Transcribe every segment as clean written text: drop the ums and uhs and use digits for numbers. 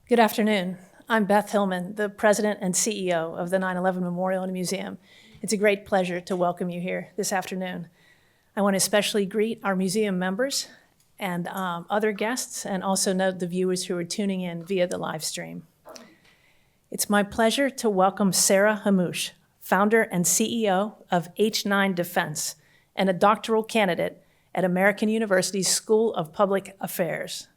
Good afternoon. I'm Beth Hillman, the President and CEO of the 9/11 Memorial and Museum. It's a great pleasure to welcome you here this afternoon. I want to especially greet our museum members and other guests, and also note the viewers who are tuning in via the live stream. It's my pleasure to welcome Sarah Hamouche, founder and CEO of H9 Defense, and a doctoral candidate at American University's School of Public Affairs.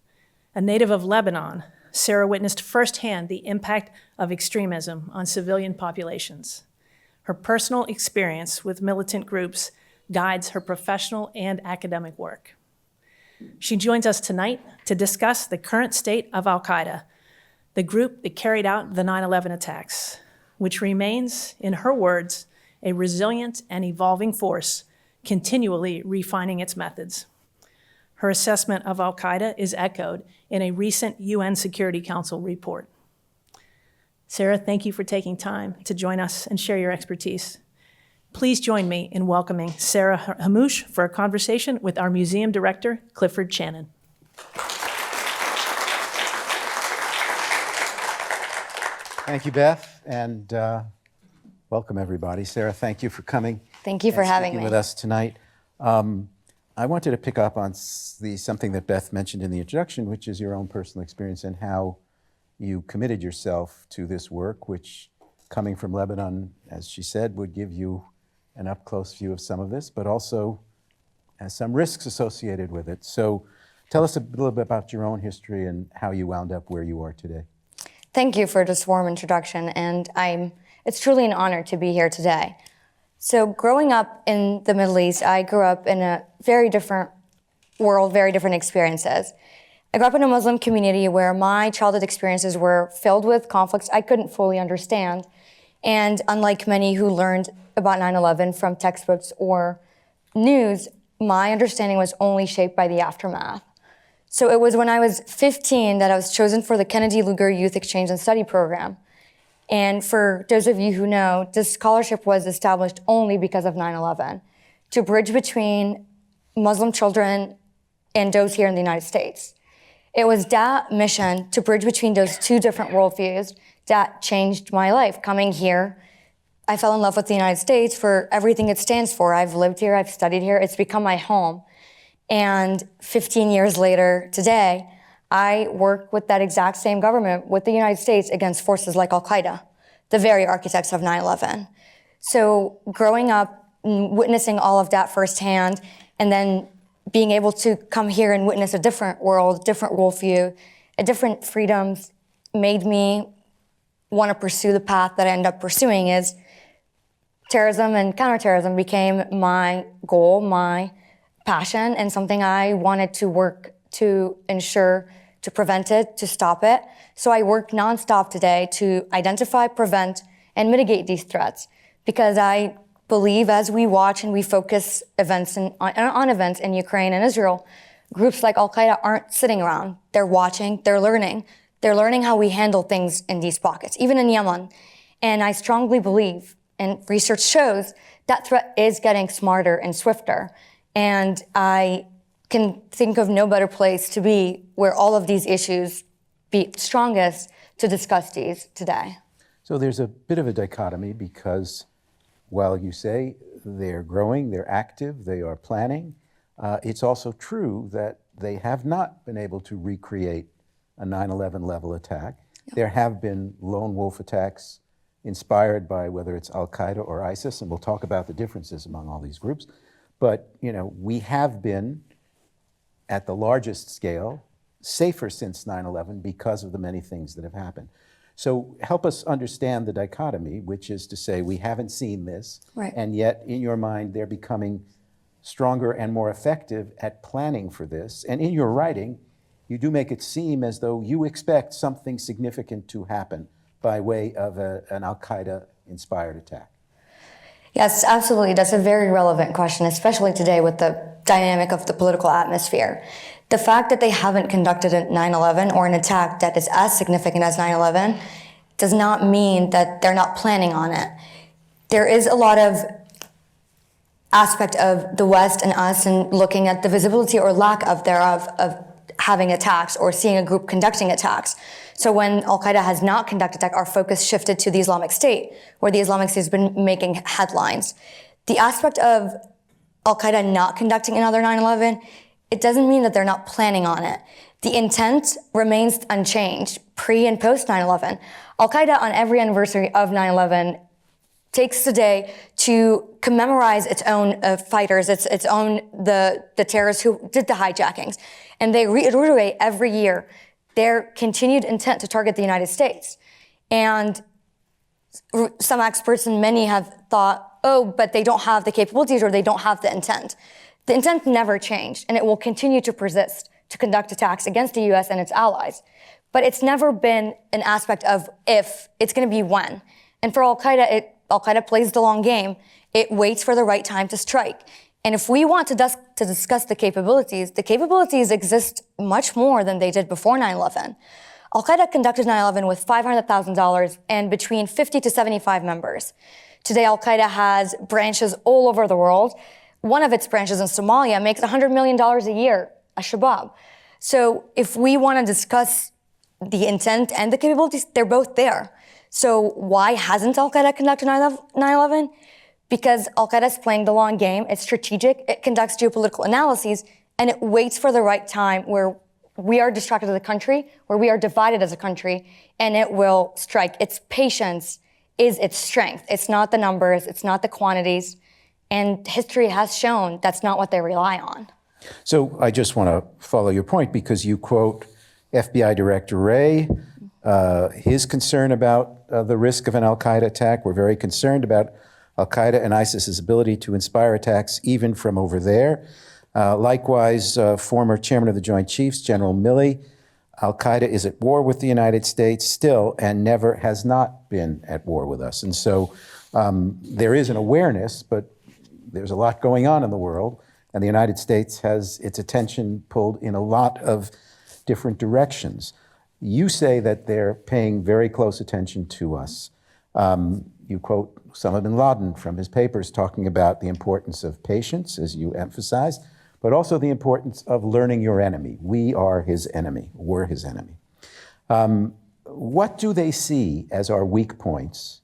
A native of Lebanon, Sarah witnessed firsthand the impact of extremism on civilian populations. Her personal experience with militant groups guides her professional and academic work. She joins us tonight to discuss the current state of Al-Qaeda, the group that carried out the 9/11 attacks, which remains, in her words, a resilient and evolving force, continually refining its methods. Her assessment of Al-Qaeda is echoed in a recent UN Security Council report. Sarah, thank you for taking time to join us and share your expertise. Please join me in welcoming Sarah Hamouche for a conversation with our museum director, Clifford Channon. Thank you, Beth, and welcome everybody. Sarah, thank you for coming. Thank you for having me with us tonight. I wanted to pick up on something that Beth mentioned in the introduction, which is your own personal experience and how you committed yourself to this work, which, coming from Lebanon, as she said, would give you an up-close view of some of this, but also has some risks associated with it. So tell us a little bit about your own history and how you wound up where you are today. Thank you for this warm introduction, and it's truly an honor to be here today. So growing up in the Middle East, I grew up in a very different world, very different experiences. I grew up in a Muslim community where my childhood experiences were filled with conflicts I couldn't fully understand. And unlike many who learned about 9/11 from textbooks or news, my understanding was only shaped by the aftermath. So it was when I was 15 that I was chosen for the Kennedy Lugar Youth Exchange and Study Program. And for those of you who know, this scholarship was established only because of 9/11, to bridge between Muslim children and those here in the United States. It was that mission to bridge between those two different worldviews that changed my life. Coming here, I fell in love with the United States for everything it stands for. I've lived here, I've studied here, it's become my home. And 15 years later, today, I work with that exact same government, with the United States, against forces like Al-Qaeda, the very architects of 9/11. So growing up, witnessing all of that firsthand, and then being able to come here and witness a different world, different worldview, a different freedoms, made me want to pursue the path that I ended up pursuing. Is terrorism and counterterrorism became my goal, my passion, and something I wanted to work to ensure, to prevent it, to stop it. So I work nonstop today to identify, prevent, and mitigate these threats, because I believe as we watch and we focus on events in Ukraine and Israel, groups like Al-Qaeda aren't sitting around. They're watching, they're learning. They're learning how we handle things in these pockets, even in Yemen. And I strongly believe, and research shows, that threat is getting smarter and swifter. And I can think of no better place to be where all of these issues be strongest to discuss these today. So there's a bit of a dichotomy, because while you say they're growing, they're active, they are planning, it's also true that they have not been able to recreate a 9/11 level attack. Yep. There have been lone wolf attacks inspired by whether it's Al-Qaeda or ISIS, and we'll talk about the differences among all these groups. But we have been, at the largest scale, safer since 9/11 because of the many things that have happened. So help us understand the dichotomy, which is to say we haven't seen this, right, and yet in your mind they're becoming stronger and more effective at planning for this. And in your writing, you do make it seem as though you expect something significant to happen by way of an Al-Qaeda inspired attack. Yes, absolutely. That's a very relevant question, especially today with the dynamic of the political atmosphere. The fact that they haven't conducted a 9/11 or an attack that is as significant as 9/11 does not mean that they're not planning on it. There is a lot of aspect of the West and us and looking at the visibility or lack of thereof of having attacks or seeing a group conducting attacks. So when Al-Qaeda has not conducted attacks, our focus shifted to the Islamic State, where the Islamic State has been making headlines. The aspect of Al-Qaeda not conducting another 9/11, it doesn't mean that they're not planning on it. The intent remains unchanged, pre and post 9/11. Al-Qaeda on every anniversary of 9/11 takes today to commemorate its own fighters, its own, the terrorists who did the hijackings. And they reiterate every year their continued intent to target the United States. And some experts and many have thought, oh, but they don't have the capabilities or they don't have the intent. The intent never changed, and it will continue to persist to conduct attacks against the U.S. and its allies. But it's never been an aspect of if, it's going to be when. And for Al-Qaeda, Al-Qaeda plays the long game. It waits for the right time to strike. And if we want to discuss the capabilities exist much more than they did before 9/11. Al-Qaeda conducted 9/11 with $500,000 and between 50 to 75 members. Today, Al-Qaeda has branches all over the world. One of its branches in Somalia makes $100 million a year, Al-Shabaab. So if we want to discuss the intent and the capabilities, they're both there. So why hasn't Al-Qaeda conducted 9/11? Because Al-Qaeda is playing the long game. It's strategic. It conducts geopolitical analyses, and it waits for the right time where we are distracted as a country, where we are divided as a country, and it will strike. Its patience is its strength. It's not the numbers. It's not the quantities. And history has shown that's not what they rely on. So I just want to follow your point because you quote FBI Director Wray, his concern about the risk of an Al-Qaeda attack. We're very concerned about Al-Qaeda and ISIS's ability to inspire attacks even from over there. Likewise, former chairman of the Joint Chiefs, General Milley, Al-Qaeda is at war with the United States still and never has not been at war with us. And so there is an awareness, but there's a lot going on in the world, and the United States has its attention pulled in a lot of different directions. You say that they're paying very close attention to us. You quote Osama bin Laden from his papers talking about the importance of patience, as you emphasized, but also the importance of learning your enemy. We are his enemy. We're his enemy. What do they see as our weak points,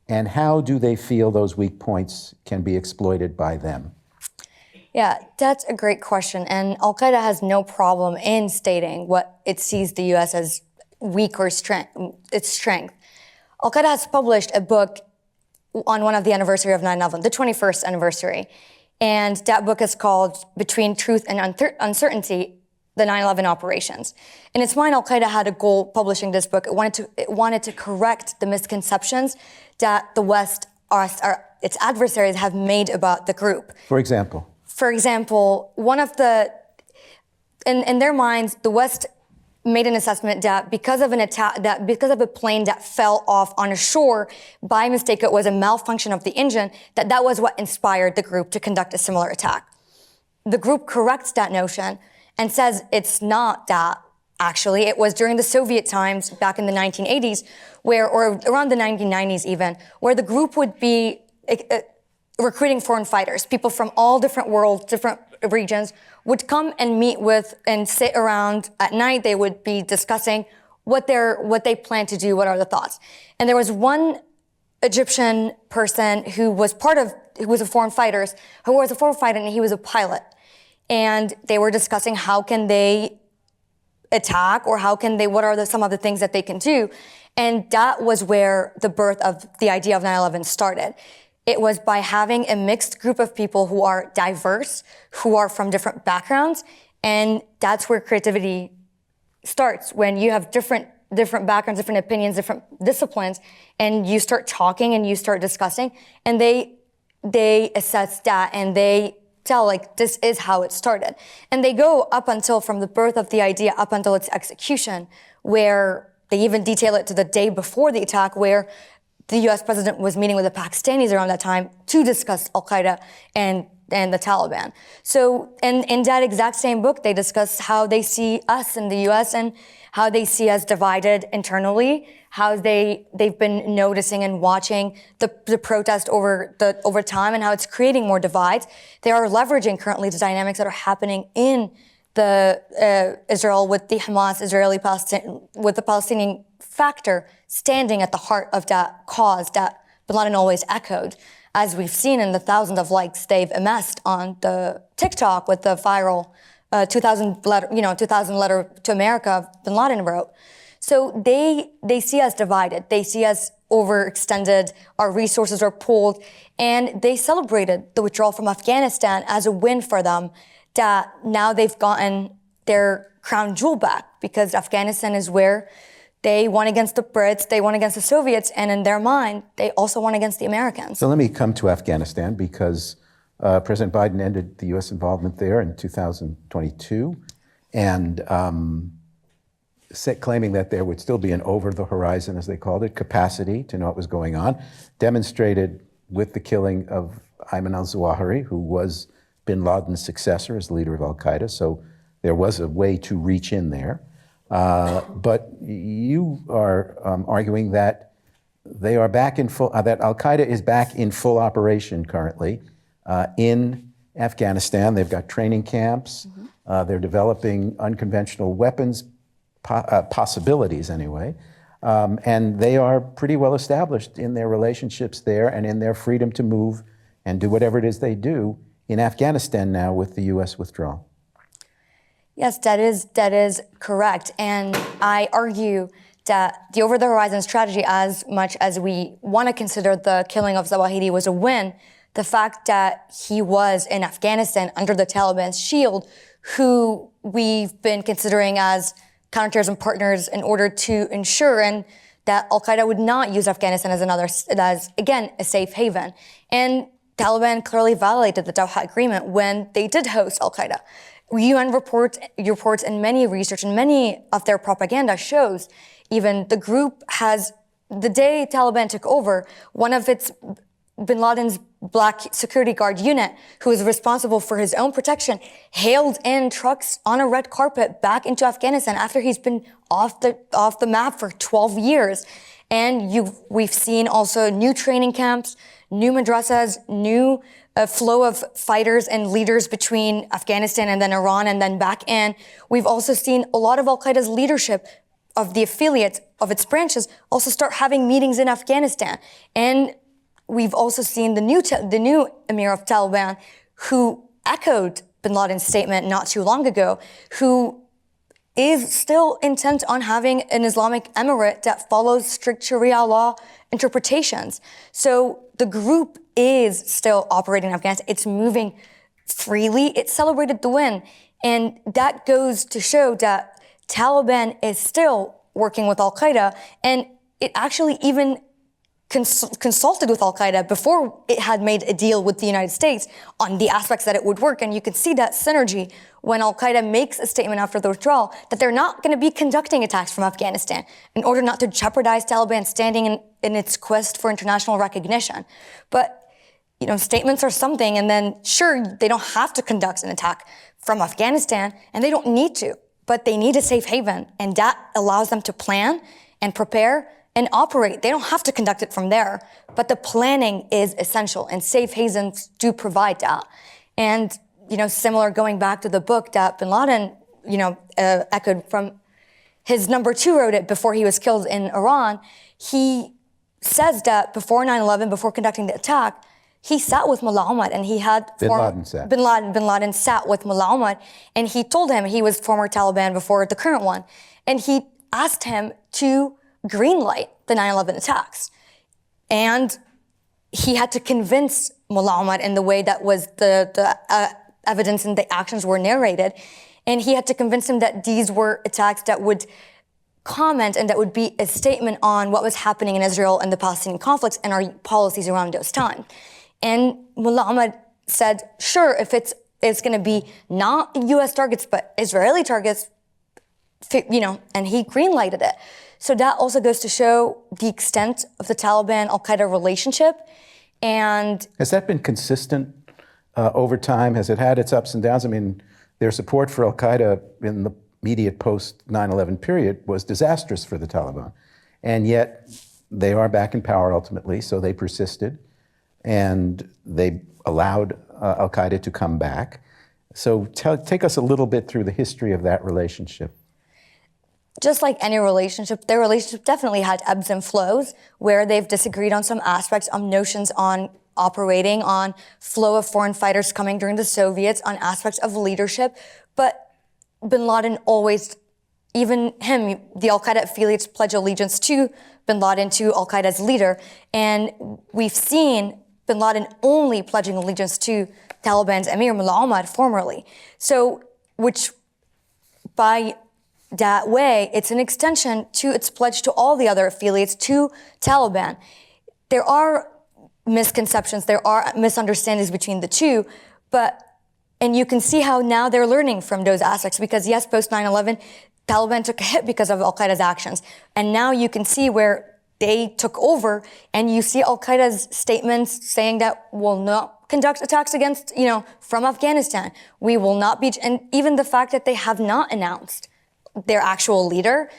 and how do they feel those weak points can be exploited by them? Yeah, that's a great question. And Al-Qaeda has no problem in stating what it sees the U.S. as weak or its strength. Al-Qaeda has published a book on one of the anniversary of 9/11, the 21st anniversary. And that book is called Between Truth and Uncertainty, the 9/11 Operations. In its mind, Al-Qaeda had a goal publishing this book. It wanted to correct the misconceptions that the West, its adversaries, have made about the group. For example? For example, in their minds, the West made an assessment that because of a plane that fell off on a shore, by mistake it was a malfunction of the engine, that was what inspired the group to conduct a similar attack. The group corrects that notion and says it's not that. Actually, it was during the Soviet times back in the 1980s, or around the 1990s even, where the group would be recruiting foreign fighters. People from all different worlds, different regions would come and meet with and sit around at night. They would be discussing what they plan to do, what are the thoughts. And there was one Egyptian person who was a foreign fighter, and he was a pilot. And they were discussing how can they attack, or what are some of the things that they can do. And that was where the birth of the idea of 9/11 started. It was by having a mixed group of people who are diverse, who are from different backgrounds, and that's where creativity starts. When you have different backgrounds, different opinions, different disciplines, and you start talking and you start discussing, and they assess that and they tell, like, this is how it started. And they go up until from the birth of the idea up until its execution, where they even detail it to the day before the attack, where the U.S. president was meeting with the Pakistanis around that time to discuss Al-Qaeda and the Taliban. So in that exact same book, they discuss how they see us in the U.S. and how they see us divided internally, how they've been noticing and watching the protest over time and how it's creating more divides. They are leveraging currently the dynamics that are happening in Israel with the Hamas, with the Palestinian factor standing at the heart of that cause that bin Laden always echoed, as we've seen in the thousands of likes they've amassed on the TikTok with the viral 2000 letter to America bin Laden wrote. So they see us divided. They see us overextended. Our resources are pooled. And they celebrated the withdrawal from Afghanistan as a win for them, that now they've gotten their crown jewel back, because Afghanistan is where they won against the Brits, they won against the Soviets, and in their mind, they also won against the Americans. So let me come to Afghanistan, because President Biden ended the U.S. involvement there in 2022, and claiming that there would still be an over-the-horizon, as they called it, capacity to know what was going on, demonstrated with the killing of Ayman al-Zawahiri, who was bin Laden's successor as leader of Al-Qaeda. So there was a way to reach in there. But you are arguing that they are back in full, that Al-Qaeda is back in full operation currently in Afghanistan. They've got training camps. They're developing unconventional weapons possibilities anyway. And they are pretty well established in their relationships there and in their freedom to move and do whatever it is they do in Afghanistan now with the U.S. withdrawal. Yes, that is correct. And I argue that the over-the-horizon strategy, as much as we want to consider the killing of Zawahiri was a win, the fact that he was in Afghanistan under the Taliban's shield, who we've been considering as counterterrorism partners in order to ensure and that Al-Qaeda would not use Afghanistan as again, a safe haven. And Taliban clearly violated the Doha Agreement when they did host Al-Qaeda. UN reports and many research and many of their propaganda shows even the group has, the day Taliban took over, one of its bin Laden's black security guard unit, who was responsible for his own protection, hailed in trucks on a red carpet back into Afghanistan after he's been off the map for 12 years. And we've seen also new training camps, new madrasas, new flow of fighters and leaders between Afghanistan and then Iran and then back in. We've also seen a lot of Al-Qaeda's leadership of the affiliates of its branches also start having meetings in Afghanistan. And we've also seen the new Emir of Taliban, who echoed bin Laden's statement not too long ago, who is still intent on having an Islamic emirate that follows strict Sharia law interpretations. So the group is still operating in Afghanistan. It's moving freely. It celebrated the win. And that goes to show that Taliban is still working with Al-Qaeda, and it actually even consulted with Al-Qaeda before it had made a deal with the United States on the aspects that it would work. And you can see that synergy when Al-Qaeda makes a statement after the withdrawal that they're not going to be conducting attacks from Afghanistan in order not to jeopardize Taliban standing in its quest for international recognition. But, statements are something, and then sure, they don't have to conduct an attack from Afghanistan, and they don't need to, but they need a safe haven, and that allows them to plan and prepare and operate. They don't have to conduct it from there, but the planning is essential, and safe havens do provide that. And, similar going back to the book that bin Laden, echoed from his number 2 wrote it before he was killed in Iran. He says that before 9/11, before conducting the attack, he sat with Mullah Omar, and he had Bin Laden sat with Mullah Omar, and he told him he was former Taliban before the current one, and he asked him to greenlight the 9/11 attacks. And he had to convince Mullah Omar in the way that was the evidence and the actions were narrated. And he had to convince him that these were attacks that would comment and that would be a statement on what was happening in Israel and the Palestinian conflicts and our policies around those times. And Mullah Omar said, sure, if it's going to be not U.S. targets, but Israeli targets, and he greenlighted it. So that also goes to show the extent of the Taliban-Al-Qaeda relationship. And has that been consistent over time? Has it had its ups and downs? I mean, their support for Al-Qaeda in the immediate post-9/11 period was disastrous for the Taliban. And yet they are back in power ultimately, so they persisted and they allowed Al-Qaeda to come back. So take us a little bit through the history of that relationship. Just like any relationship, their relationship definitely had ebbs and flows where they've disagreed on some aspects, on notions on operating, on flow of foreign fighters coming during the Soviets, on aspects of leadership. But bin Laden always, even him, the Al-Qaeda affiliates pledge allegiance to bin Laden, to Al-Qaeda's leader. And we've seen bin Laden only pledging allegiance to Taliban's Emir Mullah Omar formerly. So, which by that way, it's an extension to its pledge to all the other affiliates, to Taliban. There are misconceptions, there are misunderstandings between the two, and you can see how now they're learning from those aspects, because yes, post 9/11, Taliban took a hit because of Al-Qaeda's actions. And now you can see where they took over, and you see Al-Qaeda's statements saying that we'll not conduct attacks against, from Afghanistan. We will not be, and even the fact that they have not announced their actual leader,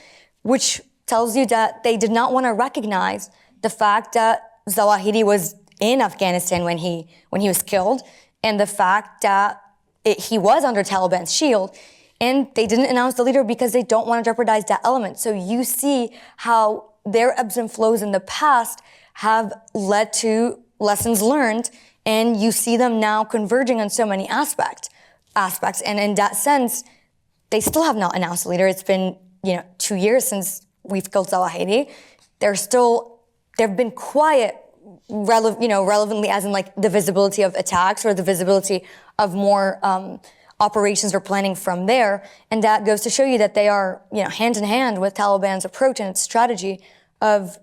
which tells you that they did not want to recognize the fact that Zawahiri was in Afghanistan when he was killed, and the fact that he was under Taliban's shield, and they didn't announce the leader because they don't want to jeopardize that element. So you see how their ebbs and flows in the past have led to lessons learned, and you see them now converging on so many aspects. And in that sense, they still have not announced a leader. It's been, 2 years since we've killed Zawahiri. They've been quiet, relevantly as in like the visibility of attacks or the visibility of more operations or planning from there. And that goes to show you that they are, hand in hand with Taliban's approach and its strategy of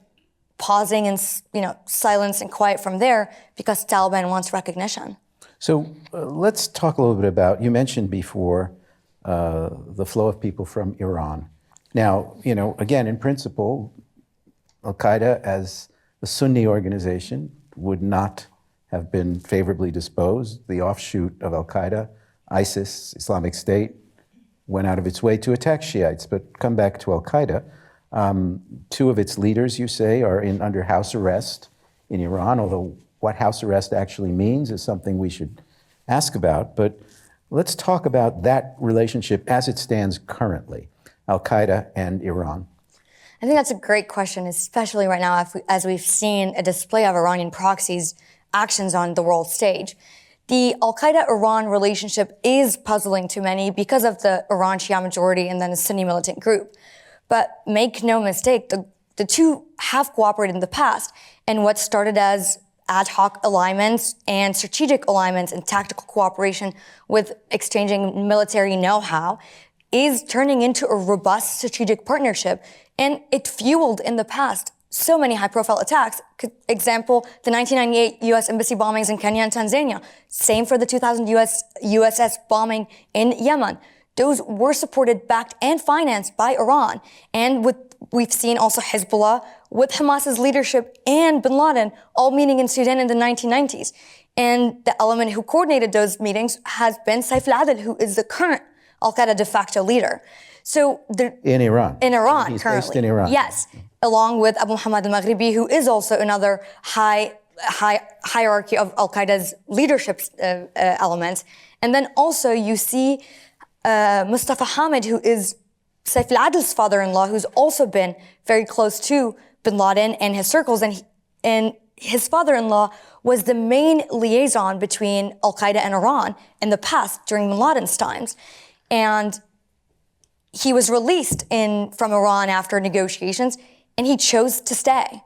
pausing and, silence and quiet from there because Taliban wants recognition. So let's talk a little bit about, you mentioned before, the flow of people from Iran. Now, again, in principle, Al-Qaeda as a Sunni organization would not have been favorably disposed. The offshoot of Al-Qaeda, ISIS, Islamic State, went out of its way to attack Shiites. But come back to Al-Qaeda. Two of its leaders, you say, are under house arrest in Iran, although what house arrest actually means is something we should ask about. But let's talk about that relationship as it stands currently, Al-Qaeda and Iran. I think that's a great question, especially right now as we've seen a display of Iranian proxies' actions on the world stage. The Al-Qaeda-Iran relationship is puzzling to many because of the Iran Shia majority and then a Sunni militant group. But make no mistake, the two have cooperated in the past, and what started as ad hoc alignments and strategic alignments and tactical cooperation with exchanging military know-how is turning into a robust strategic partnership, and it fueled in the past so many high-profile attacks. Example, the 1998 U.S. embassy bombings in Kenya and Tanzania. Same for the 2000 USS bombing in Yemen. Those were supported, backed, and financed by Iran. And we've seen also Hezbollah with Hamas's leadership and bin Laden all meeting in Sudan in the 1990s. And the element who coordinated those meetings has been Saif al-Adil, who is the current Al-Qaeda de facto leader. So in Iran. In Iran, He's currently. Based in Iran. Yes, along with Abu Muhammad al-Maghribi, who is also another hierarchy of Al-Qaeda's leadership elements. And then also you see Mustafa Hamid, who is Saif al-Adil's father-in-law, who's also been very close to bin Laden and his circles. And his father-in-law was the main liaison between Al-Qaeda and Iran in the past during bin Laden's times. And he was released from Iran after negotiations, and he chose to stay.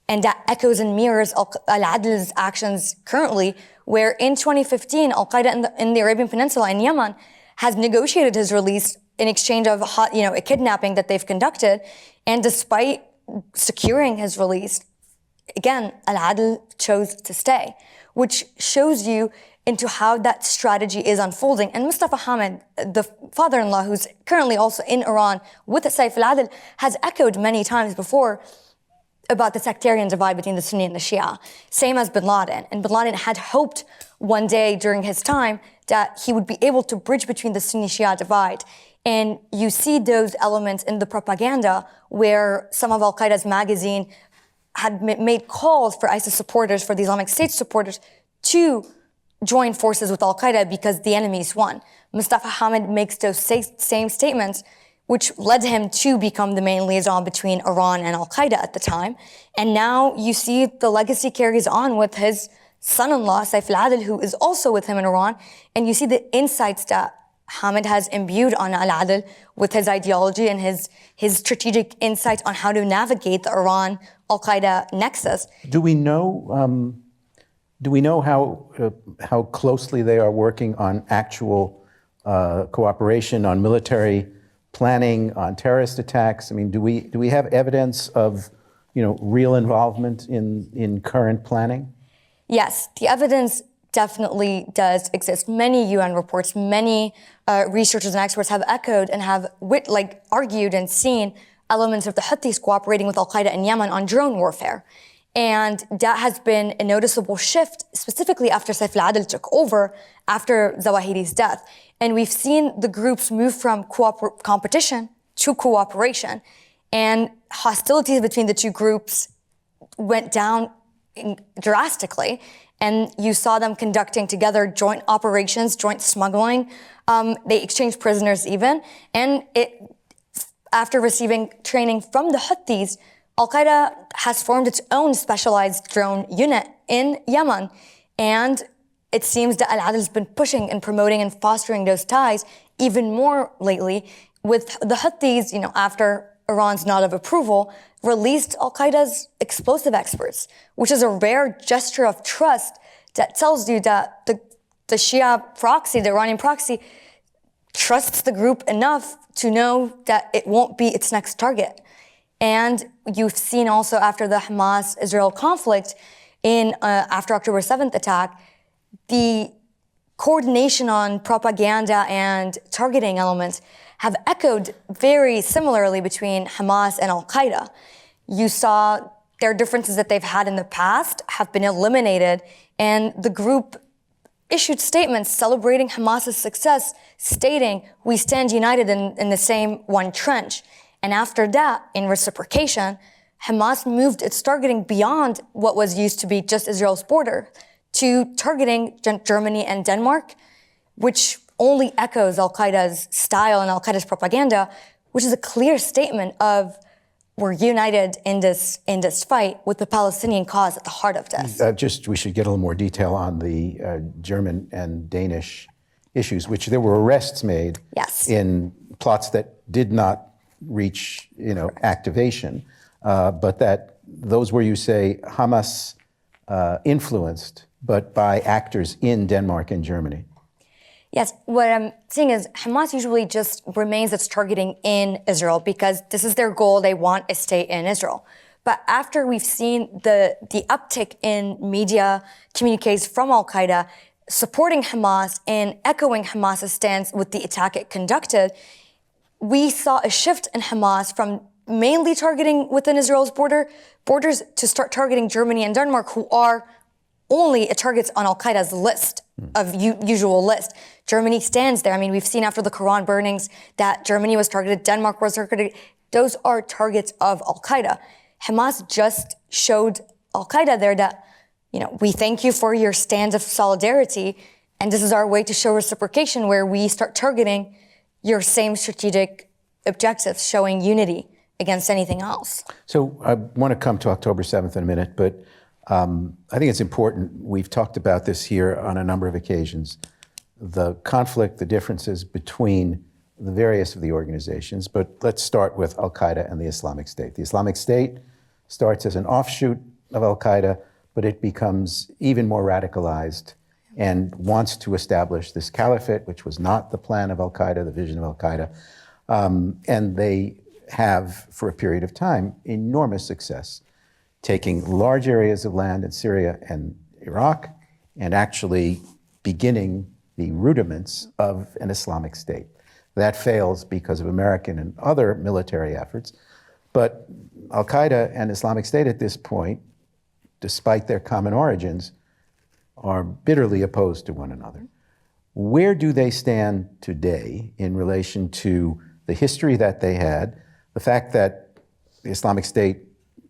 And that echoes and mirrors al-Adil's actions currently, where in 2015, Al-Qaeda in the Arabian Peninsula in Yemen has negotiated his release in exchange of a kidnapping that they've conducted. And despite securing his release, again, al-Adil chose to stay, which shows you into how that strategy is unfolding. And Mustafa Hamid, the father-in-law, who's currently also in Iran with Saif al-Adil, has echoed many times before about the sectarian divide between the Sunni and the Shia, same as bin Laden. And bin Laden had hoped one day during his time that he would be able to bridge between the Sunni-Shia divide. And you see those elements in the propaganda where some of Al-Qaeda's magazine had made calls for ISIS supporters, for the Islamic State supporters, to join forces with Al-Qaeda because the enemy's won. Mustafa Hamid makes those same statements, which led him to become the main liaison between Iran and Al-Qaeda at the time. And now you see the legacy carries on with his son-in-law, Saif al-Adil, who is also with him in Iran. And you see the insights that Hamid has imbued on al-Adil with his ideology and his strategic insights on how to navigate the Iran-Al-Qaeda nexus. Do we know how closely they are working on actual cooperation, on military planning, on terrorist attacks? I mean, do we have evidence of, real involvement in current planning? Yes, the evidence definitely does exist. Many UN reports, many researchers and experts have echoed and have argued and seen elements of the Houthis cooperating with Al-Qaeda in Yemen on drone warfare. And that has been a noticeable shift, specifically after Saif al-Adil took over after Zawahiri's death. And we've seen the groups move from competition to cooperation. And hostilities between the two groups went down drastically. And you saw them conducting together joint operations, joint smuggling. They exchanged prisoners even. And after receiving training from the Houthis, Al-Qaeda has formed its own specialized drone unit in Yemen. And it seems that Al-Adil has been pushing and promoting and fostering those ties even more lately, with the Houthis, after Iran's nod of approval, released Al-Qaeda's explosive experts, which is a rare gesture of trust that tells you that the Shia proxy, the Iranian proxy, trusts the group enough to know that it won't be its next target. And you've seen also after the Hamas-Israel conflict after October 7th attack, the coordination on propaganda and targeting elements have echoed very similarly between Hamas and Al-Qaeda. You saw their differences that they've had in the past have been eliminated, and the group issued statements celebrating Hamas's success, stating, "We stand united in the same one trench." And after that, in reciprocation, Hamas moved its targeting beyond what was used to be just Israel's border to targeting Germany and Denmark, which only echoes Al-Qaeda's style and Al-Qaeda's propaganda, which is a clear statement of we're united in this fight with the Palestinian cause at the heart of this. We should get a little more detail on the German and Danish issues, which there were arrests made in plots that did not reach, activation, but that those were, you say, Hamas influenced, but by actors in Denmark and Germany. Yes, what I'm saying is Hamas usually just remains its targeting in Israel because this is their goal. They want a state in Israel. But after we've seen the uptick in media communiques from Al-Qaeda supporting Hamas and echoing Hamas's stance with the attack it conducted, we saw a shift in Hamas from mainly targeting within Israel's borders to start targeting Germany and Denmark, who are only targets on Al-Qaeda's list of usual list. Germany stands there. I mean, we've seen after the Quran burnings that Germany was targeted, Denmark was targeted. Those are targets of Al-Qaeda. Hamas just showed Al-Qaeda there that, we thank you for your stand of solidarity, and this is our way to show reciprocation where we start targeting your same strategic objectives, showing unity against anything else. So I want to come to October 7th in a minute, but I think it's important. We've talked about this here on a number of occasions, the conflict, the differences between the various of the organizations. But let's start with Al-Qaeda and the Islamic State. The Islamic State starts as an offshoot of Al-Qaeda, but it becomes even more radicalized and wants to establish this caliphate, which was not the plan of Al-Qaeda, the vision of Al-Qaeda. And they have, for a period of time, enormous success, taking large areas of land in Syria and Iraq, and actually beginning the rudiments of an Islamic State. That fails because of American and other military efforts. But Al-Qaeda and Islamic State at this point, despite their common origins, are bitterly opposed to one another. Where do they stand today in relation to the history that they had, the fact that the Islamic State,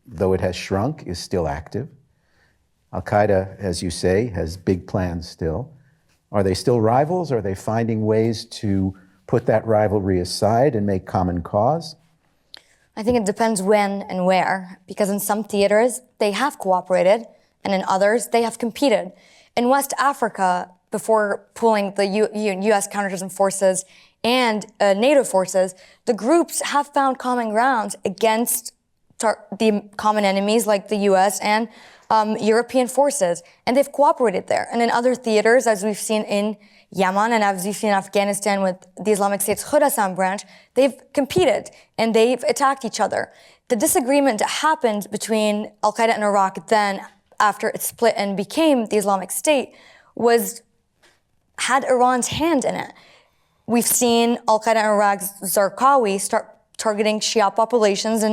though it has shrunk, is still active? Al-Qaeda, as you say, has big plans still. Are they still rivals? Are they finding ways to put that rivalry aside and make common cause? I think it depends when and where, because in some theaters, they have cooperated, and in others, they have competed. In West Africa, before pulling the U.S. counterterrorism forces and NATO forces, the groups have found common ground against the common enemies like the U.S. and European forces, and they've cooperated there. And in other theaters, as we've seen in Yemen and as we've seen in Afghanistan with the Islamic State's Khorasan branch, they've competed and they've attacked each other. The disagreement that happened between Al-Qaeda and Iraq then, after it split and became the Islamic State, had Iran's hand in it. We've seen Al-Qaeda in Iraq's Zarqawi start targeting Shia populations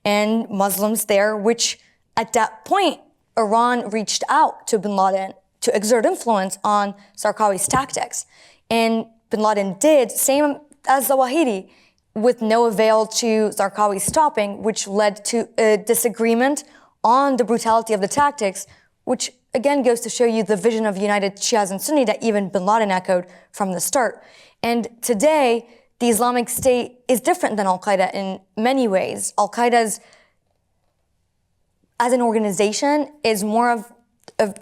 and Muslims there, which at that point, Iran reached out to bin Laden to exert influence on Zarqawi's tactics. And bin Laden did, same as Zawahiri, with no avail to Zarqawi's stopping, which led to a disagreement on the brutality of the tactics, which again goes to show you the vision of united Shias and Sunni that even bin Laden echoed from the start. And today, the Islamic State is different than Al-Qaeda in many ways. Al-Qaeda's, as an organization, is more of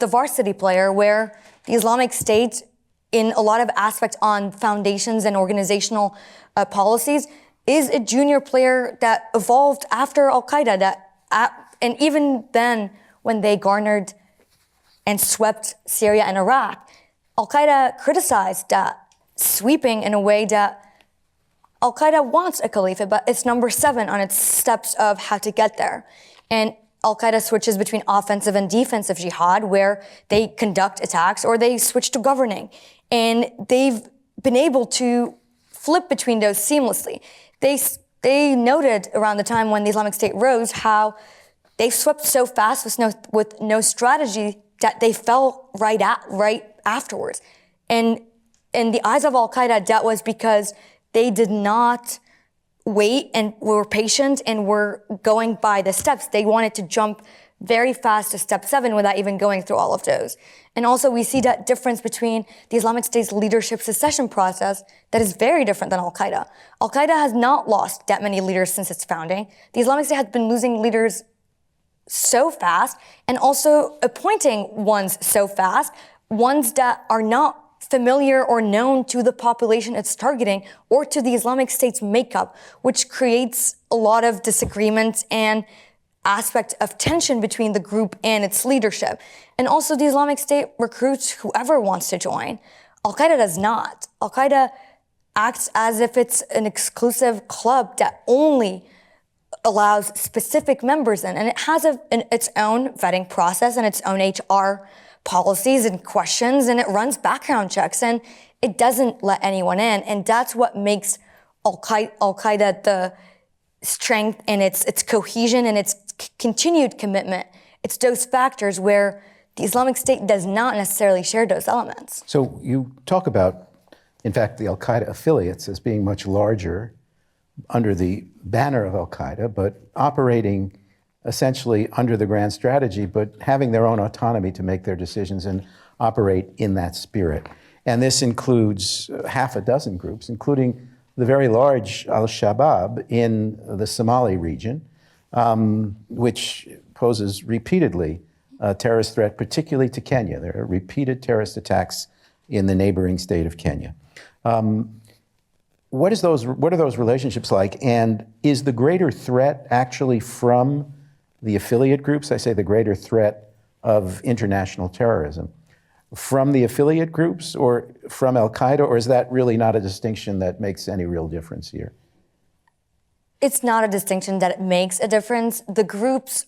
the varsity player, where the Islamic State, in a lot of aspects on foundations and organizational policies, is a junior player that evolved after Al-Qaeda. And even then, when they garnered and swept Syria and Iraq, Al-Qaeda criticized that sweeping in a way that Al-Qaeda wants a caliphate, but it's number 7 on its steps of how to get there. And Al-Qaeda switches between offensive and defensive jihad, where they conduct attacks or they switch to governing. And they've been able to flip between those seamlessly. They noted around the time when the Islamic State rose how they swept so fast with no strategy that they fell right afterwards. And in the eyes of Al-Qaeda, that was because they did not wait and were patient and were going by the steps. They wanted to jump very fast to step 7 without even going through all of those. And also we see that difference between the Islamic State's leadership succession process that is very different than Al-Qaeda. Al-Qaeda has not lost that many leaders since its founding. The Islamic State has been losing leaders so fast and also appointing ones so fast, ones that are not familiar or known to the population it's targeting or to the Islamic State's makeup, which creates a lot of disagreement and aspect of tension between the group and its leadership. And also the Islamic State recruits whoever wants to join. Al-Qaeda does not. Al-Qaeda acts as if it's an exclusive club that only allows specific members in, and it has its own vetting process and its own HR policies and questions, and it runs background checks, and it doesn't let anyone in. And that's what makes Al-Qaeda the strength and its cohesion and its continued commitment. It's those factors where the Islamic State does not necessarily share those elements. So you talk about, in fact, the Al-Qaeda affiliates as being much larger under the banner of Al-Qaeda, but operating essentially under the grand strategy, but having their own autonomy to make their decisions and operate in that spirit. And this includes half a dozen groups, including the very large Al-Shabaab in the Somali region, which poses repeatedly a terrorist threat, particularly to Kenya. There are repeated terrorist attacks in the neighboring state of Kenya. What are those relationships like? And is the greater threat actually from the affiliate groups? I say the greater threat of international terrorism from the affiliate groups or from Al-Qaeda, or is that really not a distinction that makes any real difference here? It's not a distinction that makes a difference. The groups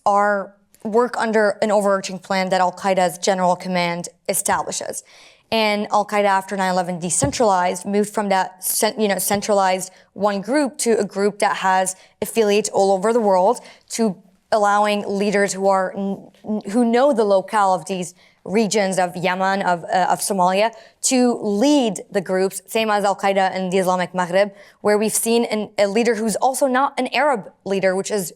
work under an overarching plan that Al-Qaeda's general command establishes. And Al-Qaeda after 9/11 decentralized, moved from that centralized one group to a group that has affiliates all over the world, to allowing leaders who know the locale of these regions of Yemen, of Somalia, to lead the groups, same as Al-Qaeda in the Islamic Maghreb, where we've seen a leader who's also not an Arab leader, which is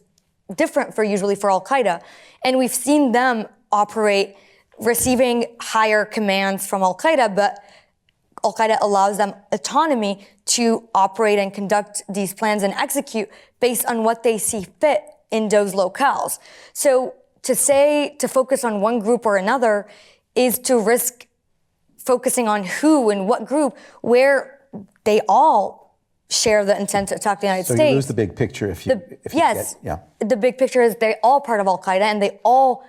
different usually for Al-Qaeda. And we've seen them operate receiving higher commands from Al-Qaeda, but Al-Qaeda allows them autonomy to operate and conduct these plans and execute based on what they see fit in those locales. So to focus on one group or another is to risk focusing on who and what group, where they all share the intent to attack the United States. So you lose the big picture if you yes. yeah. The big picture is they're all part of Al-Qaeda and they all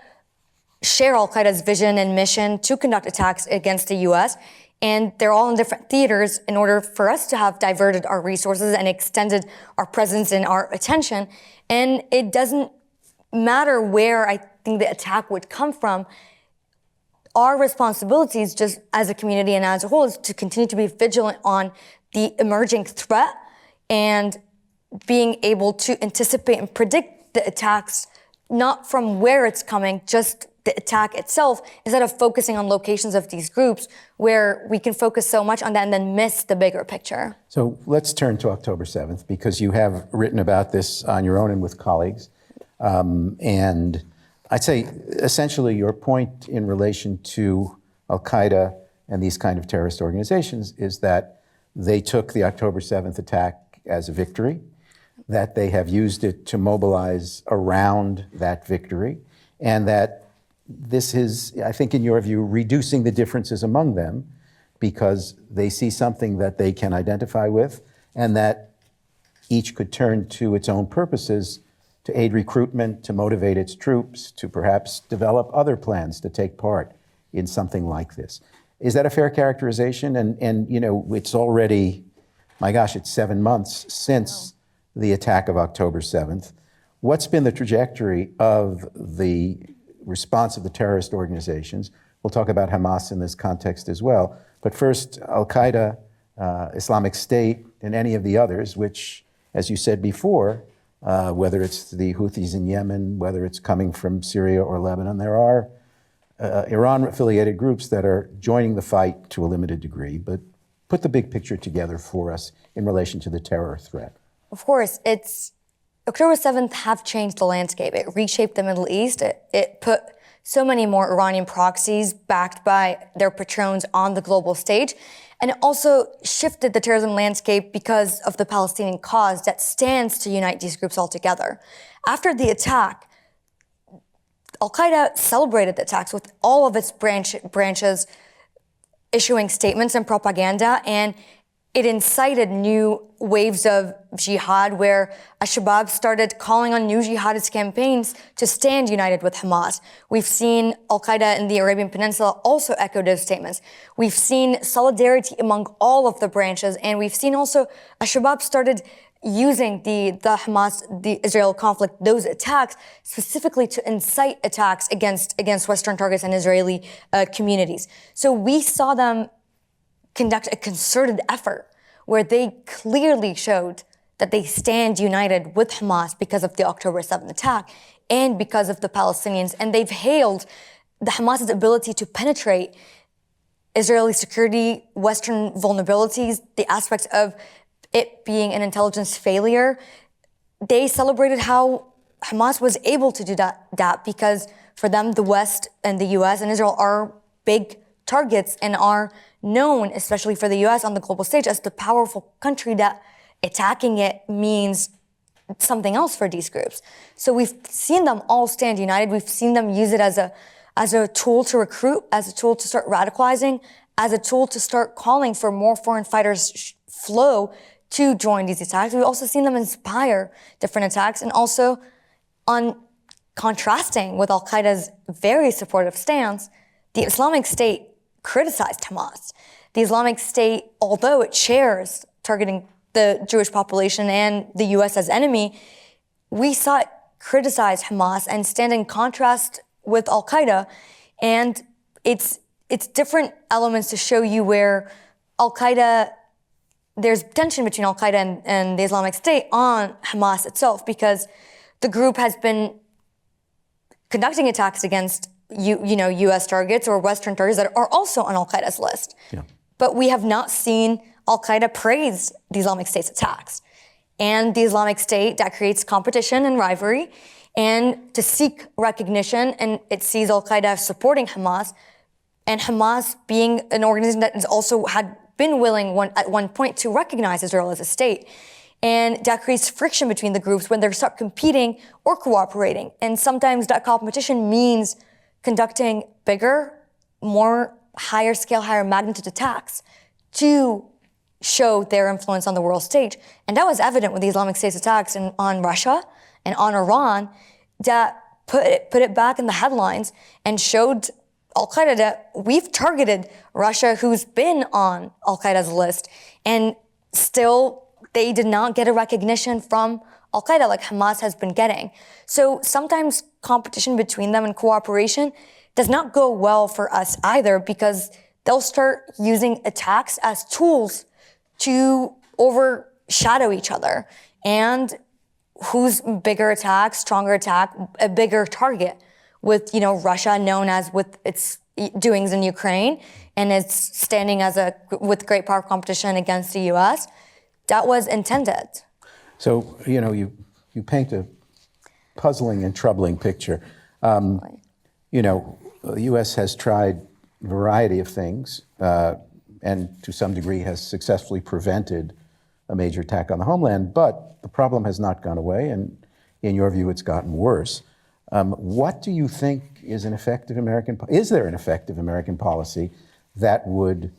share Al-Qaeda's vision and mission to conduct attacks against the U.S. And they're all in different theaters in order for us to have diverted our resources and extended our presence and our attention. And it doesn't matter where I think the attack would come from. Our responsibilities just as a community and as a whole is to continue to be vigilant on the emerging threat and being able to anticipate and predict the attacks, not from where it's coming, just the attack itself, instead of focusing on locations of these groups where we can focus so much on that and then miss the bigger picture. So let's turn to October 7th, because you have written about this on your own and with colleagues. And I'd say essentially your point in relation to Al-Qaeda and these kind of terrorist organizations is that they took the October 7th attack as a victory, that they have used it to mobilize around that victory, and that this is, I think in your view, reducing the differences among them because they see something that they can identify with and that each could turn to its own purposes to aid recruitment, to motivate its troops, to perhaps develop other plans to take part in something like this. Is that a fair characterization? And you know, it's already, my gosh, it's 7 months since the attack of October 7th. What's been the trajectory of the response of the terrorist organizations? We'll talk about Hamas in this context as well. But first, Al-Qaeda, Islamic State, and any of the others, which, as you said before, whether it's the Houthis in Yemen, whether it's coming from Syria or Lebanon, there are Iran-affiliated groups that are joining the fight to a limited degree. But put the big picture together for us in relation to the terror threat. Of course, October 7th have changed the landscape. It reshaped the Middle East. It put so many more Iranian proxies backed by their patrons on the global stage. And it also shifted the terrorism landscape because of the Palestinian cause that stands to unite these groups all together. After the attack, Al-Qaeda celebrated the attacks with all of its branches issuing statements and propaganda, and it incited new waves of jihad where Al-Shabaab started calling on new jihadist campaigns to stand united with Hamas. We've seen Al-Qaeda in the Arabian Peninsula also echo those statements. We've seen solidarity among all of the branches, and we've seen also Al-Shabaab started using the Hamas, the Israel conflict, those attacks specifically to incite attacks against Western targets and Israeli communities. So we saw them conduct a concerted effort where they clearly showed that they stand united with Hamas because of the October 7th attack and because of the Palestinians. And they've hailed the Hamas's ability to penetrate Israeli security, Western vulnerabilities, the aspects of it being an intelligence failure. They celebrated how Hamas was able to do that because for them, the West and the US and Israel are big targets and are known, especially for the US on the global stage, as the powerful country that attacking it means something else for these groups. So we've seen them all stand united. We've seen them use it as a tool to recruit, as a tool to start radicalizing, as a tool to start calling for more foreign fighters flow to join these attacks. We've also seen them inspire different attacks, and also on contrasting with Al-Qaeda's very supportive stance, the Islamic State criticized Hamas. The Islamic State, although it shares targeting the Jewish population and the US as enemy, we saw it criticize Hamas and stand in contrast with Al-Qaeda. And it's different elements to show you where Al-Qaeda, there's tension between Al-Qaeda and the Islamic State on Hamas itself, because the group has been conducting attacks against U.S. targets or Western targets that are also on Al-Qaeda's list. Yeah. But we have not seen Al-Qaeda praise the Islamic State's attacks. And the Islamic State, that creates competition and rivalry, and to seek recognition, and it sees Al-Qaeda supporting Hamas, and Hamas being an organization that has also had been willing at one point to recognize Israel as a state. And that creates friction between the groups when they start competing or cooperating. And sometimes that competition means conducting bigger, more higher scale, higher magnitude attacks to show their influence on the world stage. And that was evident with the Islamic State's attacks on Russia and on Iran that put it back in the headlines and showed Al-Qaeda that we've targeted Russia, who's been on Al-Qaeda's list, and still they did not get a recognition from Al-Qaeda like Hamas has been getting. So sometimes competition between them and cooperation does not go well for us either, because they'll start using attacks as tools to overshadow each other. And who's bigger attack, stronger attack, a bigger target, with, Russia known as with its doings in Ukraine and it's standing with great power competition against the US. That was intended. So, you paint a puzzling and troubling picture. The U.S. has tried a variety of things and to some degree has successfully prevented a major attack on the homeland, but the problem has not gone away, and in your view, it's gotten worse. What do you think is there an effective American policy that would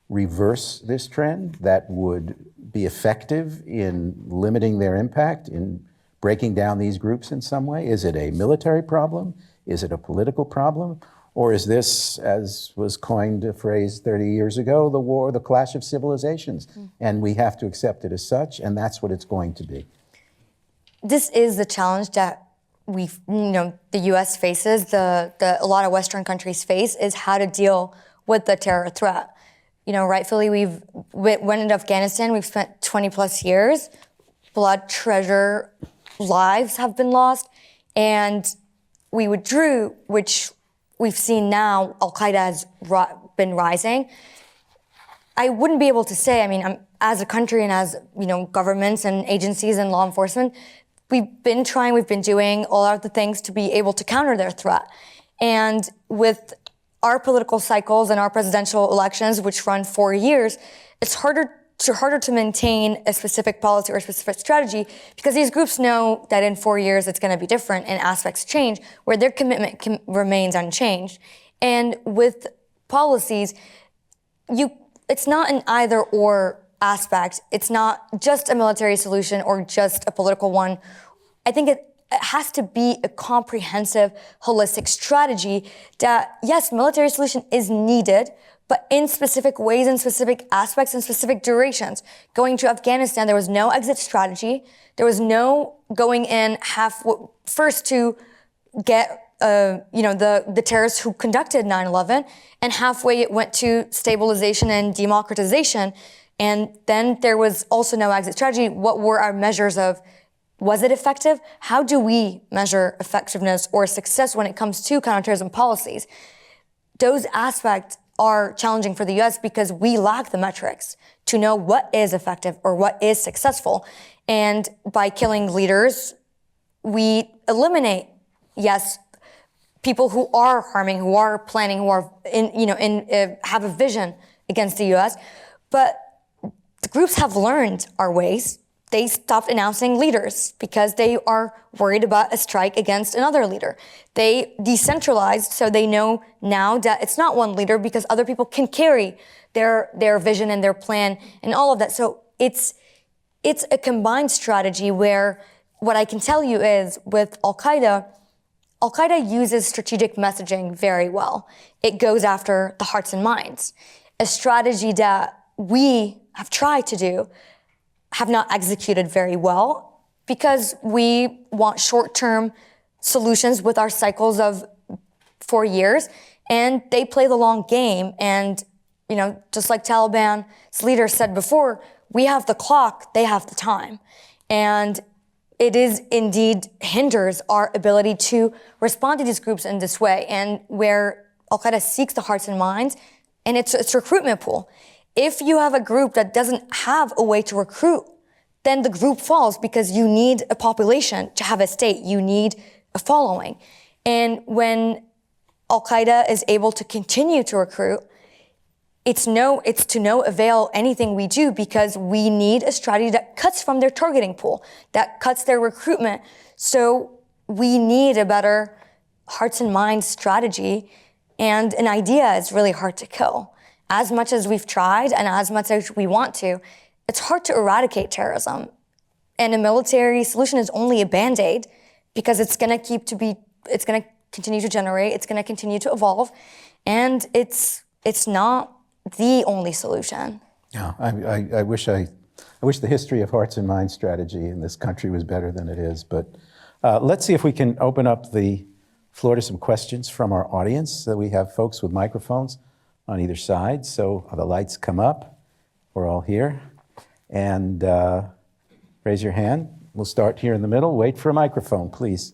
reverse this trend, that would be effective in limiting their impact, in breaking down these groups in some way? Is it a military problem? Is it a political problem? Or is this, as was coined a phrase 30 years ago, the clash of civilizations? And we have to accept it as such, and that's what it's going to be. This is the challenge that the U.S. faces, a lot of Western countries face, is how to deal with the terror threat. Rightfully, went into Afghanistan, we've spent 20 plus years, blood, treasure, lives have been lost, and we withdrew, which we've seen now Al-Qaeda has been rising. I wouldn't be able to say, as a country and as, governments and agencies and law enforcement, we've been doing all of the things to be able to counter their threat. And with our political cycles and our presidential elections, which run 4 years, it's harder to maintain a specific policy or a specific strategy, because these groups know that in 4 years it's going to be different and aspects change, where their commitment remains unchanged. And with policies, it's not an either or aspect. It's not just a military solution or just a political one. I think it has to be a comprehensive, holistic strategy that, yes, military solution is needed, but in specific ways, in specific aspects, in specific durations. Going to Afghanistan, there was no exit strategy. There was no going in first to get the terrorists who conducted 9/11, and halfway it went to stabilization and democratization. And then there was also no exit strategy. What were our measures of, was it effective? How do we measure effectiveness or success when it comes to counterterrorism policies? Those aspects are challenging for the U.S. because we lack the metrics to know what is effective or what is successful. And by killing leaders, we eliminate, yes, people who are harming, who are planning, who are have a vision against the U.S. But the groups have learned our ways. They stopped announcing leaders because they are worried about a strike against another leader. They decentralized, so they know now that it's not one leader because other people can carry their vision and their plan and all of that. So it's a combined strategy where what I can tell you is with Al-Qaeda uses strategic messaging very well. It goes after the hearts and minds. A strategy that we have tried to do, have not executed very well, because we want short-term solutions with our cycles of 4 years, and they play the long game. And, just like Taliban's leader said before, we have the clock, they have the time. And it is indeed hinders our ability to respond to these groups in this way, and where Al-Qaeda seeks the hearts and minds, and it's a recruitment pool. If you have a group that doesn't have a way to recruit, then the group falls, because you need a population to have a state. You need a following. And when Al-Qaeda is able to continue to recruit, it's to no avail anything we do, because we need a strategy that cuts from their targeting pool, that cuts their recruitment. So we need a better hearts and minds strategy, and an idea is really hard to kill. As much as we've tried and as much as we want to, it's hard to eradicate terrorism. And a military solution is only a Band-Aid, because it's going to continue to generate, it's going to continue to evolve, and it's not the only solution. Yeah, I wish the history of hearts and minds strategy in this country was better than it is. But let's see if we can open up the floor to some questions from our audience. So we have folks with microphones on either side. So the lights come up. We're all here. And raise your hand. We'll start here in the middle. Wait for a microphone, please.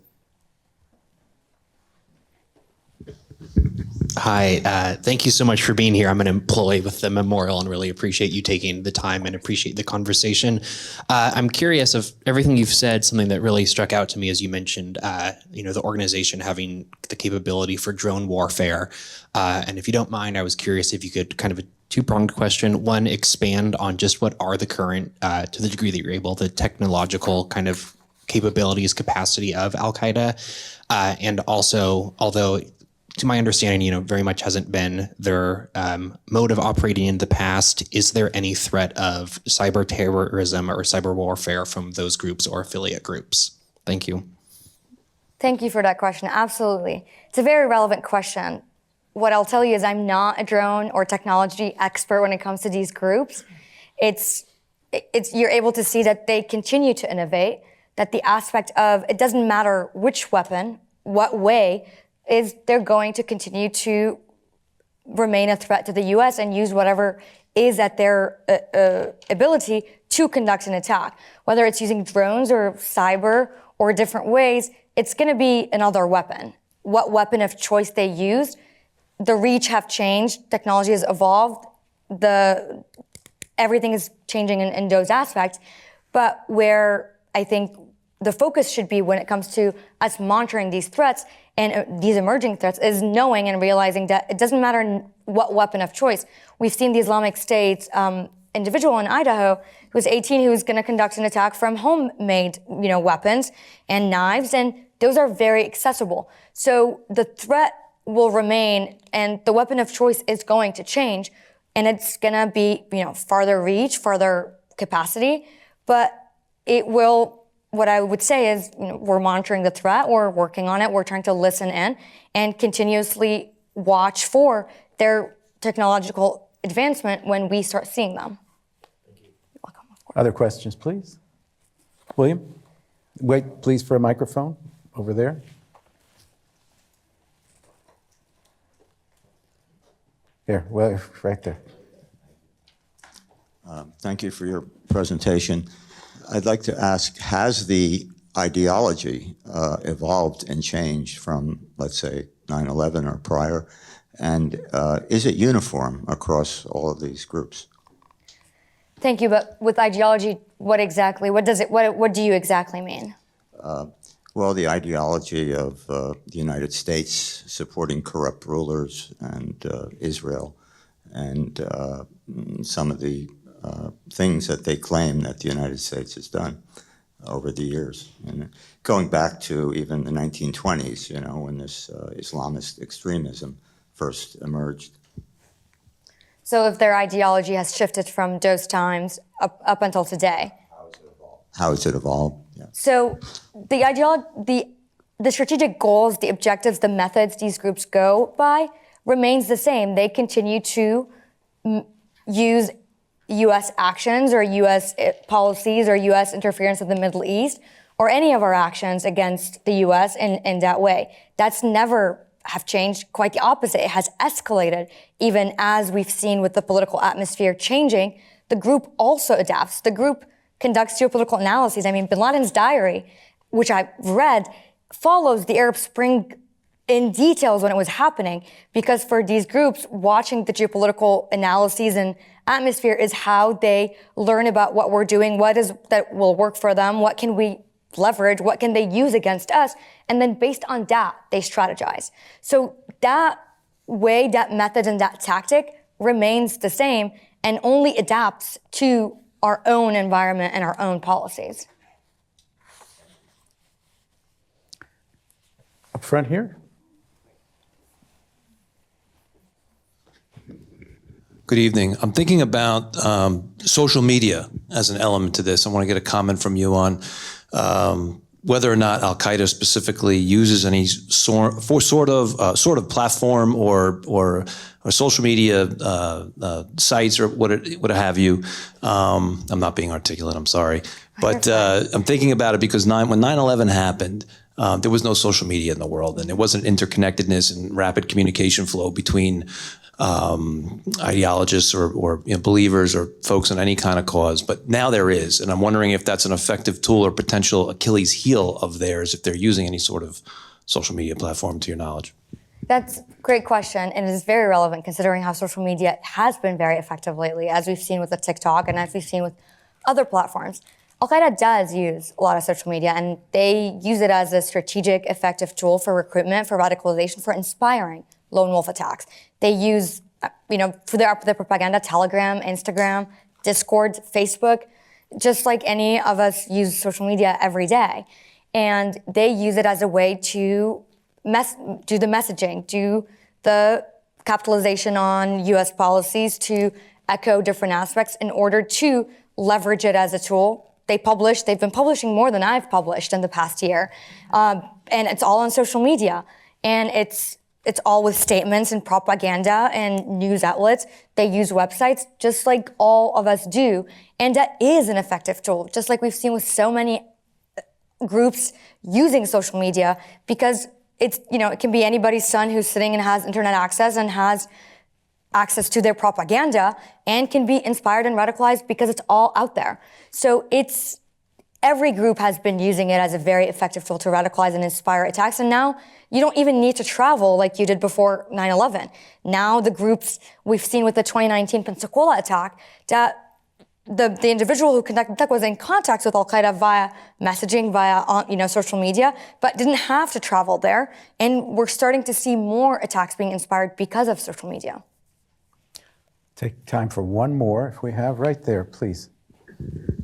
Hi, thank you so much for being here. I'm an employee with the memorial and really appreciate you taking the time and appreciate the conversation. I'm curious of everything you've said. Something that really struck out to me as you mentioned, the organization having the capability for drone warfare. And if you don't mind, I was curious if you could kind of a two-pronged question. One, expand on just what are the current, to the degree that you're able, the technological kind of capabilities, capacity of Al-Qaeda. And also, although to my understanding, very much hasn't been their mode of operating in the past, is there any threat of cyber terrorism or cyber warfare from those groups or affiliate groups? Thank you. Thank you for that question. Absolutely. It's a very relevant question. What I'll tell you is I'm not a drone or technology expert when it comes to these groups. You're able to see that they continue to innovate, that the aspect of it doesn't matter which weapon, what way, is they're going to continue to remain a threat to the U.S. and use whatever is at their ability to conduct an attack. Whether it's using drones or cyber or different ways, it's going to be another weapon. What weapon of choice they use, the reach have changed, technology has evolved, everything is changing in those aspects. But where I think the focus should be when it comes to us monitoring these threats and these emerging threats is knowing and realizing that it doesn't matter what weapon of choice. We've seen the Islamic State individual in Idaho who was 18 who was going to conduct an attack from homemade weapons and knives, and those are very accessible. So the threat will remain, and the weapon of choice is going to change, and it's going to be farther reach, farther capacity, but it will. What I would say is, we're monitoring the threat, we're working on it, we're trying to listen in and continuously watch for their technological advancement when we start seeing them. Thank you. Welcome, of course. Other questions, please? William? Wait, please, for a microphone over there. There, well, right there. Thank you for your presentation. I'd like to ask, has the ideology evolved and changed from, let's say, 9/11 or prior? And is it uniform across all of these groups? Thank you, but with ideology, what do you exactly mean? Well, the ideology of the United States supporting corrupt rulers and Israel and some of the things that they claim that the United States has done over the years. And going back to even the 1920s, when this Islamist extremism first emerged. So if their ideology has shifted from those times up until today? How has it evolved? Yeah. So the strategic goals, the objectives, the methods these groups go by remains the same. They continue to use U.S. actions or U.S. policies or U.S. interference in the Middle East or any of our actions against the U.S. in that way. That's never have changed. Quite the opposite. It has escalated. Even as we've seen with the political atmosphere changing, the group also adapts. The group conducts geopolitical analyses. I mean, bin Laden's diary, which I've read, follows the Arab Spring in details when it was happening, because for these groups, watching the geopolitical analyses and atmosphere is how they learn about what we're doing, what is that will work for them, what can we leverage, what can they use against us, and then based on that, they strategize. So that way, that method and that tactic remains the same and only adapts to our own environment and our own policies. Up front here. Good evening. I'm thinking about social media as an element to this. I want to get a comment from you on whether or not Al-Qaeda specifically uses any sort of platform or social media sites or what have you. I'm not being articulate. I'm sorry, but I'm thinking about it because when 9/11 happened, there was no social media in the world, and there wasn't interconnectedness and rapid communication flow between ideologists or believers or folks in any kind of cause. But now there is, and I'm wondering if that's an effective tool or potential Achilles heel of theirs if they're using any sort of social media platform, to your knowledge. That's a great question, and it is very relevant considering how social media has been very effective lately, as we've seen with the TikTok and as we've seen with other platforms. Al-Qaeda does use a lot of social media, and they use it as a strategic, effective tool for recruitment, for radicalization, for inspiring lone wolf attacks. They use, for their propaganda, Telegram, Instagram, Discord, Facebook, just like any of us use social media every day. And they use it as a way to do the messaging, do the capitalization on US policies, to echo different aspects in order to leverage it as a tool. They've been publishing more than I've published in the past year. And it's all on social media. And it's all with statements and propaganda and news outlets. They use websites just like all of us do. And that is an effective tool, just like we've seen with so many groups using social media, because it can be anybody's son who's sitting and has internet access and has access to their propaganda and can be inspired and radicalized because it's all out there. So every group has been using it as a very effective tool to radicalize and inspire attacks. And now you don't even need to travel like you did before 9/11. Now the groups we've seen with the 2019 Pensacola attack, that the individual who conducted the attack was in contact with Al-Qaeda via messaging, via social media, but didn't have to travel there. And we're starting to see more attacks being inspired because of social media. Take time for one more, if we have. Right there, please.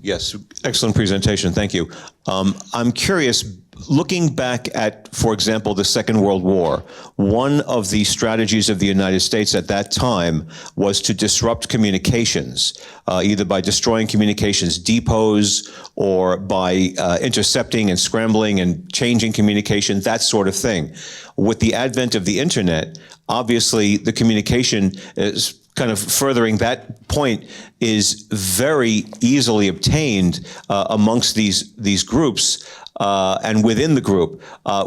Yes, excellent presentation. Thank you. I'm curious, looking back at, for example, the Second World War, one of the strategies of the United States at that time was to disrupt communications, either by destroying communications depots or by intercepting and scrambling and changing communication, that sort of thing. With the advent of the internet, obviously the communication is kind of furthering that point, is very easily obtained amongst these groups and within the group.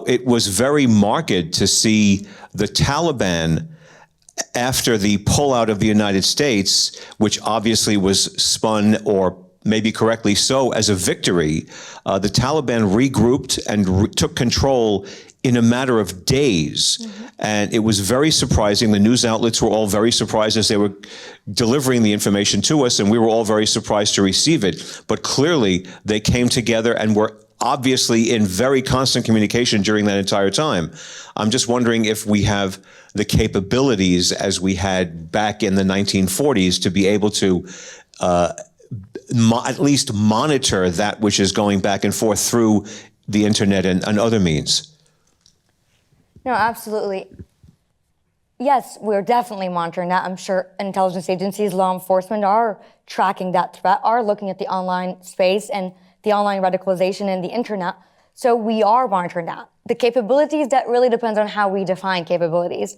It was very marked to see the Taliban, after the pullout of the United States, which obviously was spun, or maybe correctly so, as a victory, the Taliban regrouped and took control in a matter of days. Mm-hmm. And it was very surprising. The news outlets were all very surprised as they were delivering the information to us, and we were all very surprised to receive it. But clearly, they came together and were obviously in very constant communication during that entire time. I'm just wondering if we have the capabilities as we had back in the 1940s to be able to at least monitor that which is going back and forth through the internet and other means. No, absolutely. Yes, we're definitely monitoring that. I'm sure intelligence agencies, law enforcement are tracking that threat, are looking at the online space and the online radicalization and the internet. So we are monitoring that. The capabilities, that really depends on how we define capabilities.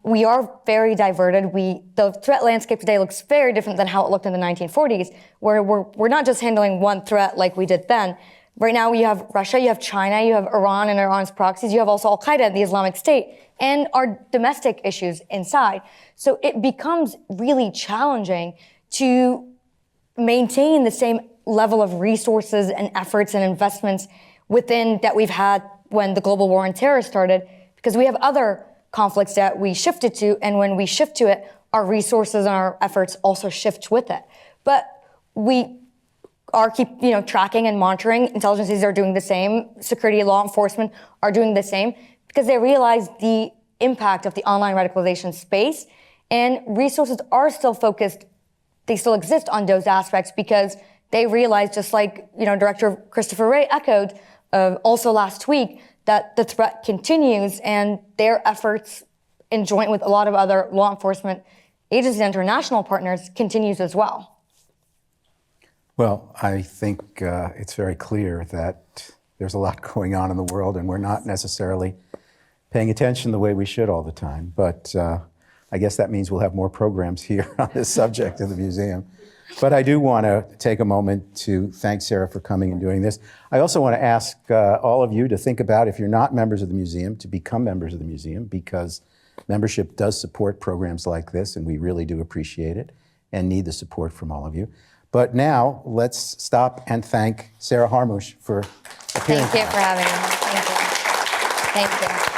We are very diverted. The threat landscape today looks very different than how it looked in the 1940s, where we're not just handling one threat like we did then. Right now, you have Russia, you have China, you have Iran and Iran's proxies, you have also Al-Qaeda, the Islamic State, and our domestic issues inside. So it becomes really challenging to maintain the same level of resources and efforts and investments within that we've had when the global war on terror started, because we have other conflicts that we shifted to, and when we shift to it, our resources and our efforts also shift with it. But we are tracking and monitoring. Intelligence agencies are doing the same. Security law enforcement are doing the same, because they realize the impact of the online radicalization space And resources are still focused, they still exist on those aspects because they realize, just like, Director Christopher Wray echoed also last week, that the threat continues and their efforts in joint with a lot of other law enforcement agencies and international partners continues as well. Well, I think it's very clear that there's a lot going on in the world and we're not necessarily paying attention the way we should all the time. But I guess that means we'll have more programs here on this subject in the museum. But I do want to take a moment to thank Sarah for coming and doing this. I also want to ask all of you to think about, if you're not members of the museum, to become members of the museum, because membership does support programs like this, and we really do appreciate it and need the support from all of you. But now, let's stop and thank Sarah Harmush for appearing. Thank you for having me. Thank you. Thank you.